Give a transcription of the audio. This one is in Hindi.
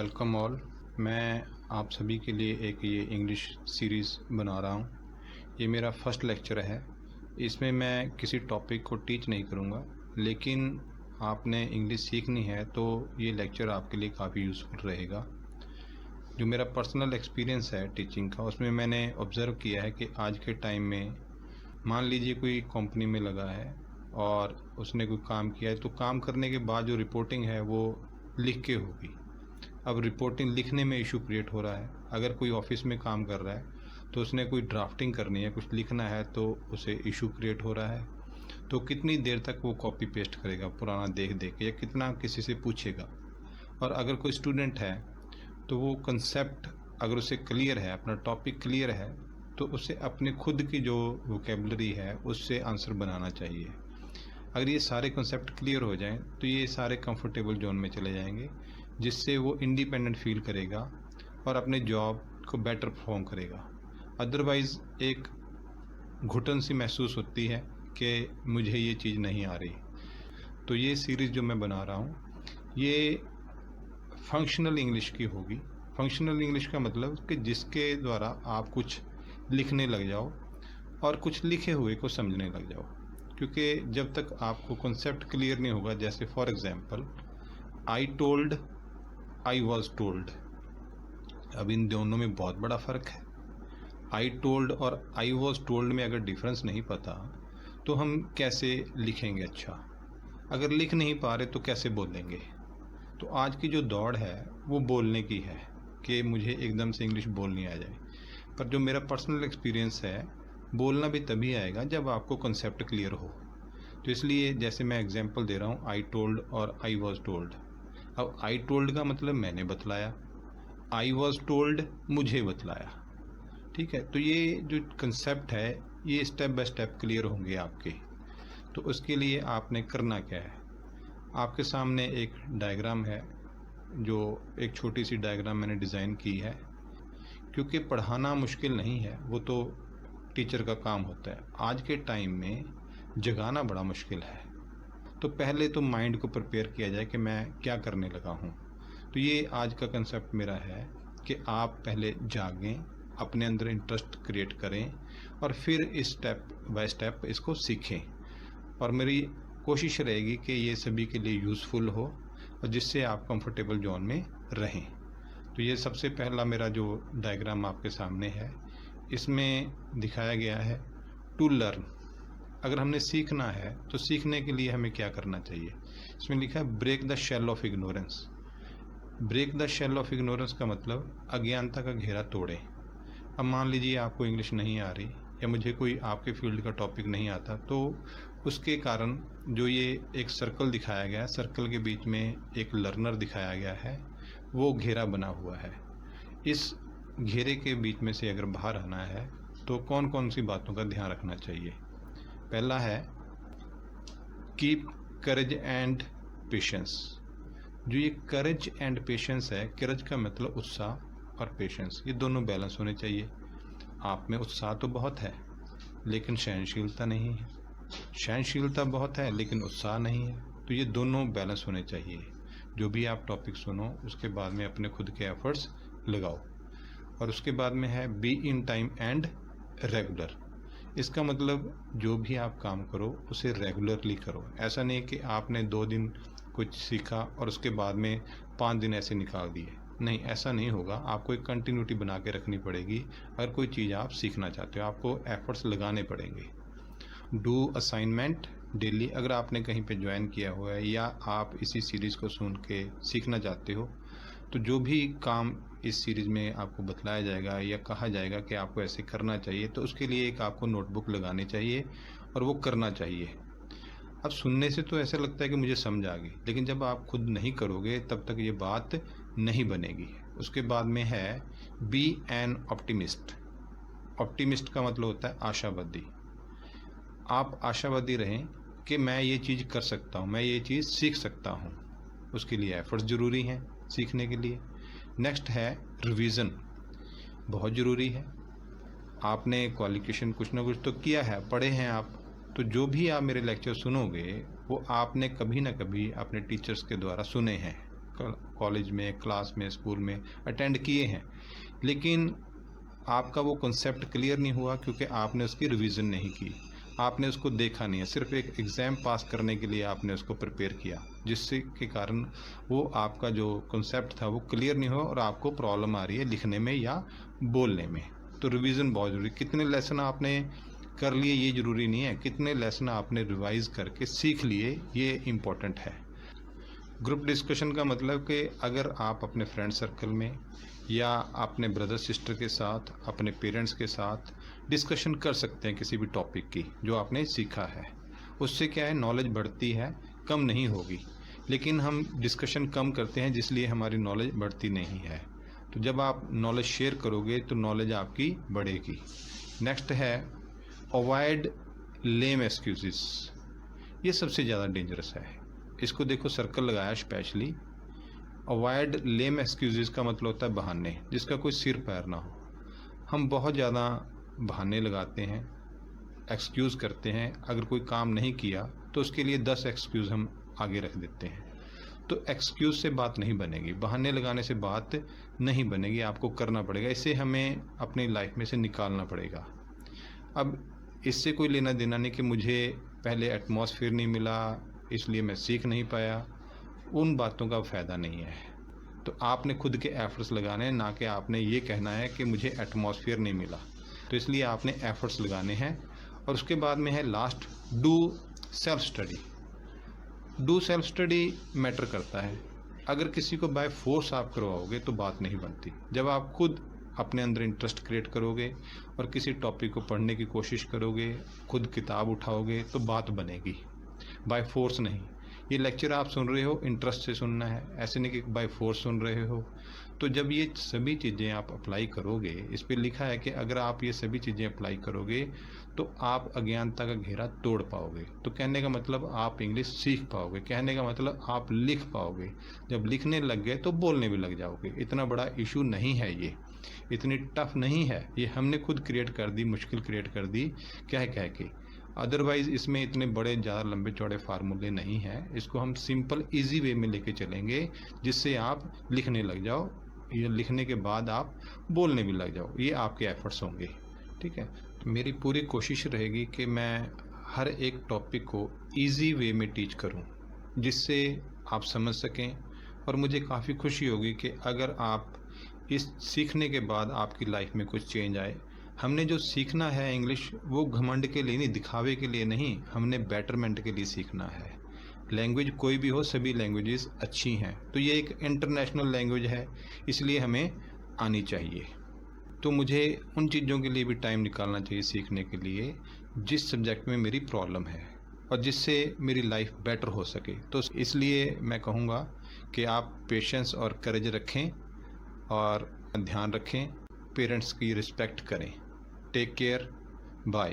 Welcome all. मैं आप सभी के लिए एक ये इंग्लिश सीरीज़ बना रहा हूँ। ये मेरा फर्स्ट लेक्चर है। इसमें मैं किसी टॉपिक को टीच नहीं करूँगा, लेकिन आपने इंग्लिश सीखनी है तो ये लेक्चर आपके लिए काफ़ी यूज़फुल रहेगा। जो मेरा पर्सनल एक्सपीरियंस है टीचिंग का, उसमें मैंने ऑब्ज़र्व किया है कि आज के टाइम में मान लीजिए कोई कंपनी में लगा है और उसने कोई काम किया है, तो काम करने के बाद जो रिपोर्टिंग है वो लिख के होगी। अब रिपोर्टिंग लिखने में इशू क्रिएट हो रहा है। अगर कोई ऑफिस में काम कर रहा है तो उसने कोई ड्राफ्टिंग करनी है, कुछ लिखना है, तो उसे इशू क्रिएट हो रहा है। तो कितनी देर तक वो कॉपी पेस्ट करेगा पुराना देख देख के, या कितना किसी से पूछेगा। और अगर कोई स्टूडेंट है तो वो कंसेप्ट अगर उसे क्लियर है, अपना टॉपिक क्लियर है, तो उसे अपने खुद की जो वोकेबलरी है उससे आंसर बनाना चाहिए। अगर ये सारे कंसेप्ट क्लियर हो जाएं तो ये सारे कंफर्टेबल जोन में चले जाएंगे, जिससे वो इंडिपेंडेंट फील करेगा और अपने जॉब को बेटर परफॉर्म करेगा। अदरवाइज़ एक घुटन सी महसूस होती है कि मुझे ये चीज़ नहीं आ रही। तो ये सीरीज़ जो मैं बना रहा हूँ ये फंक्शनल इंग्लिश की होगी। फंक्शनल इंग्लिश का मतलब कि जिसके द्वारा आप कुछ लिखने लग जाओ और कुछ लिखे हुए को समझने लग जाओ। क्योंकि जब तक आपको कॉन्सेप्ट क्लियर नहीं होगा, जैसे for example I told, I was told, अब इन दोनों में बहुत बड़ा फ़र्क है। आई टोल्ड और आई वॉज टोल्ड में अगर डिफरेंस नहीं पता तो हम कैसे लिखेंगे? अच्छा, अगर लिख नहीं पा रहे तो कैसे बोलेंगे? तो आज की जो दौड़ है वो बोलने की है कि मुझे एकदम से इंग्लिश बोलनी आ जाए। पर जो मेरा पर्सनल एक्सपीरियंस है, बोलना भी तभी आएगा जब आपको कॉन्सेप्ट क्लियर हो। तो इसलिए जैसे मैं एग्जांपल दे रहा हूँ आई टोल्ड और आई वॉज टोल्ड। अब आई टोल्ड का मतलब मैंने बतलाया, आई वॉज टोल्ड मुझे बतलाया। ठीक है, तो ये जो कंसेप्ट है ये स्टेप बाय स्टेप क्लियर होंगे आपके। तो उसके लिए आपने करना क्या है? आपके सामने एक डायग्राम है, जो एक छोटी सी डायग्राम मैंने डिज़ाइन की है। क्योंकि पढ़ाना मुश्किल नहीं है, वो तो टीचर का काम होता है। आज के टाइम में जगाना बड़ा मुश्किल है। तो पहले तो माइंड को प्रिपेयर किया जाए कि मैं क्या करने लगा हूँ। तो ये आज का कंसेप्ट मेरा है कि आप पहले जागें, अपने अंदर इंटरेस्ट क्रिएट करें और फिर इस स्टेप बाय स्टेप इसको सीखें। और मेरी कोशिश रहेगी कि ये सभी के लिए यूज़फुल हो और जिससे आप कंफर्टेबल जोन में रहें। तो ये सबसे पहला मेरा जो डायग्राम आपके सामने है, इसमें दिखाया गया है टू लर्न। अगर हमने सीखना है तो सीखने के लिए हमें क्या करना चाहिए? इसमें लिखा है break the shell of ignorance. Break the shell of ignorance का मतलब अज्ञानता का घेरा तोड़ें। अब मान लीजिए आपको इंग्लिश नहीं आ रही या मुझे कोई आपके फील्ड का टॉपिक नहीं आता, तो उसके कारण जो ये एक सर्कल दिखाया गया है, सर्कल के बीच में एक लर्नर दिखाया गया है, वो घेरा बना हुआ है। इस घेरे के बीच में से अगर बाहर आना है तो कौन कौन सी बातों का ध्यान रखना चाहिए? पहला है कीप करेज एंड पेशेंस। जो ये करेज एंड पेशेंस है, करेज का मतलब उत्साह और पेशेंस, ये दोनों बैलेंस होने चाहिए। आप में उत्साह तो बहुत है लेकिन सहनशीलता नहीं है, सहनशीलता बहुत है लेकिन उत्साह नहीं है। तो ये दोनों बैलेंस होने चाहिए। जो भी आप टॉपिक सुनो उसके बाद में अपने खुद के एफर्ट्स लगाओ। और उसके बाद में है be in time and regular. इसका मतलब जो भी आप काम करो उसे रेगुलरली करो। ऐसा नहीं कि आपने 2 दिन कुछ सीखा और उसके बाद में 5 दिन ऐसे निकाल दिए। नहीं, ऐसा नहीं होगा। आपको एक कंटिन्यूटी बना के रखनी पड़ेगी। अगर कोई चीज़ आप सीखना चाहते हो आपको एफर्ट्स लगाने पड़ेंगे। Do assignment daily. अगर आपने कहीं पे ज्वाइन किया हुआ है या आप इसी सीरीज़ को सुन के सीखना चाहते हो, तो जो भी काम इस सीरीज़ में आपको बतलाया जाएगा या कहा जाएगा कि आपको ऐसे करना चाहिए, तो उसके लिए एक आपको नोटबुक लगानी चाहिए और वो करना चाहिए। अब सुनने से तो ऐसा लगता है कि मुझे समझ आ गई, लेकिन जब आप खुद नहीं करोगे तब तक ये बात नहीं बनेगी। उसके बाद में है बी एन ऑप्टिमिस्ट। ऑप्टिमिस्ट का मतलब होता है आशावादी। आप आशावादी रहें कि मैं ये चीज़ कर सकता हूँ, मैं ये चीज़ सीख सकता हूँ। उसके लिए एफर्ट्स ज़रूरी हैं सीखने के लिए। नेक्स्ट है रिवीज़न, बहुत ज़रूरी है। आपने क्वालिफिकेशन कुछ ना कुछ तो किया है, पढ़े हैं आप, तो जो भी आप मेरे लेक्चर सुनोगे वो आपने कभी ना कभी अपने टीचर्स के द्वारा सुने हैं, कॉलेज में, क्लास में, स्कूल में अटेंड किए हैं, लेकिन आपका वो कॉन्सेप्ट क्लियर नहीं हुआ क्योंकि आपने उसकी रिवीजन नहीं की, आपने उसको देखा नहीं है, सिर्फ एक एग्ज़ाम पास करने के लिए आपने उसको प्रिपेयर किया, जिससे के कारण वो आपका जो कॉन्सेप्ट था वो क्लियर नहीं हुआ और आपको प्रॉब्लम आ रही है लिखने में या बोलने में। तो रिवीजन बहुत ज़रूरी। कितने लेसन आपने कर लिए ये ज़रूरी नहीं है, कितने लेसन आपने रिवाइज करके सीख लिए ये इम्पोर्टेंट है। ग्रुप डिस्कशन का मतलब कि अगर आप अपने फ्रेंड सर्कल में या अपने ब्रदर सिस्टर के साथ, अपने पेरेंट्स के साथ डिस्कशन कर सकते हैं किसी भी टॉपिक की जो आपने सीखा है, उससे क्या है, नॉलेज बढ़ती है, कम नहीं होगी। लेकिन हम डिस्कशन कम करते हैं जिसलिए हमारी नॉलेज बढ़ती नहीं है। तो जब आप नॉलेज शेयर करोगे तो नॉलेज आपकी बढ़ेगी। नेक्स्ट है अवॉइड लेम एक्सक्यूजेस। ये सबसे ज़्यादा डेंजरस है। इसको देखो, सर्कल लगाया स्पेशली। अवॉइड लेम एक्सक्यूजेस का मतलब होता है बहाने, जिसका कोई सिर पैर ना हो। हम बहुत ज़्यादा बहाने लगाते हैं, एक्सक्यूज़ करते हैं। अगर कोई काम नहीं किया तो उसके लिए 10 एक्सक्यूज़ हम आगे रख देते हैं। तो एक्सक्यूज़ से बात नहीं बनेगी, बहाने लगाने से बात नहीं बनेगी, आपको करना पड़ेगा। इसे हमें अपनी लाइफ में से निकालना पड़ेगा। अब इससे कोई लेना देना नहीं कि मुझे पहले एटमॉस्फेयर नहीं मिला इसलिए मैं सीख नहीं पाया, उन बातों का फ़ायदा नहीं है। तो आपने खुद के एफ़र्ट्स लगाने हैं, ना कि आपने ये कहना है कि मुझे एटमॉस्फेयर नहीं मिला। तो इसलिए आपने एफ़र्ट्स लगाने हैं। और उसके बाद में है last, do self study. Do self study matter करता है। अगर किसी को बाय फोर्स आप करवाओगे तो बात नहीं बनती। जब आप खुद अपने अंदर इंटरेस्ट क्रिएट करोगे और किसी टॉपिक को पढ़ने की कोशिश करोगे, खुद किताब उठाओगे, तो बात बनेगी, बाय फोर्स नहीं। ये लेक्चर आप सुन रहे हो, इंटरेस्ट से सुनना है, ऐसे नहीं कि बाय फोर्स सुन रहे हो। तो जब ये सभी चीज़ें आप अप्लाई करोगे, इस पे लिखा है कि अगर आप ये सभी चीज़ें अप्लाई करोगे तो आप अज्ञानता का घेरा तोड़ पाओगे। तो कहने का मतलब आप इंग्लिश सीख पाओगे, कहने का मतलब आप लिख पाओगे। जब लिखने लग गए तो बोलने भी लग जाओगे। इतना बड़ा इशू नहीं है, ये इतनी टफ नहीं है। ये हमने खुद क्रिएट कर दी, मुश्किल क्रिएट कर दी क्या है कह के। अदरवाइज़ इसमें इतने बड़े ज़्यादा लंबे चौड़े फार्मूले नहीं हैं। इसको हम सिंपल इजी वे में लेके चलेंगे, जिससे आप लिखने लग जाओ, ये लिखने के बाद आप बोलने भी लग जाओ। ये आपके एफर्ट्स होंगे, ठीक है। तो मेरी पूरी कोशिश रहेगी कि मैं हर एक टॉपिक को इजी वे में टीच करूं, जिससे आप समझ सकें। और मुझे काफ़ी खुशी होगी कि अगर आप इस सीखने के बाद आपकी लाइफ में कुछ चेंज आए। हमने जो सीखना है इंग्लिश, वो घमंड के लिए नहीं, दिखावे के लिए नहीं, हमने बेटरमेंट के लिए सीखना है। लैंग्वेज कोई भी हो, सभी लैंग्वेजेस अच्छी हैं। तो ये एक इंटरनेशनल लैंग्वेज है, इसलिए हमें आनी चाहिए। तो मुझे उन चीज़ों के लिए भी टाइम निकालना चाहिए सीखने के लिए जिस सब्जेक्ट में मेरी प्रॉब्लम है और जिससे मेरी लाइफ बेटर हो सके। तो इसलिए मैं कहूँगा कि आप पेशेंस और करेज रखें और ध्यान रखें, पेरेंट्स की रिस्पेक्ट करें। Take care, bye.